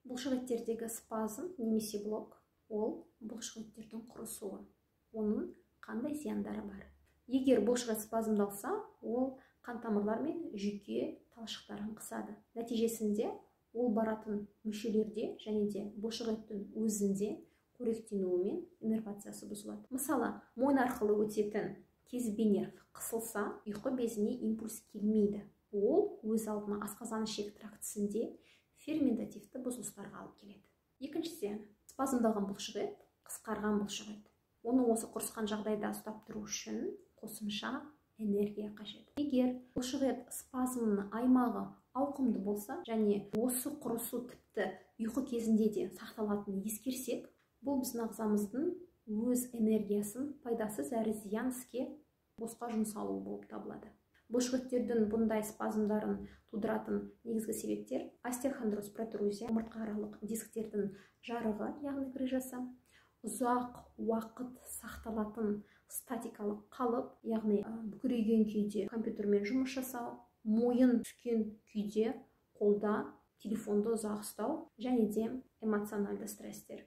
Бұлшықеттердегі спазм немесе блок ол бұлшықеттердің құрысуы. Оның қандай зияндары бар? Егер бұлшықет спазмдалса, ол қан тамырлар мен жүйке талшықтарын қысады. Нәтижесінде ол баратын мүшелерде және де бұлшықеттің өзінде қоректенуі мен иннервациясы бұзылады. Мысалы, мойын арқылы өтетін кезбе нерв қысылса, ұйқы безіне импульс келмейді. Ол өз алдына асқазан ішек трактісінде ферментативті бұзылыстарға алып келеді. Екіншіден, спазмдалған бұлшықет қысқарған бұлшықет. Оны осы құрысқан жағдайда ұстап тұру үшін қосымша энергия қажет. Егер бұлшықет спазмының аймағы ауқымды болса және осы құрысу тіпті ұйқы кезінде де сақталатынын ескерсек, бұл біздің ағзамыздың өз энергиясын пайдасыз әрі зиян іске босқа жұмсалуы болып табылады. Бұлшықеттердің бұндай спазмдарын тудыратын негізгі себептер остеохондроз, протрузия, омыртқааралық дисктердің жарығы, яғни грыжасы, ұзақ уақыт сақталатын статикалық қалып, яғни бүкірейген күйде компьютермен жұмыс жасау, мойын түскен күйде қолда телефонды ұзақ ұстау және де эмоционалды стресстер.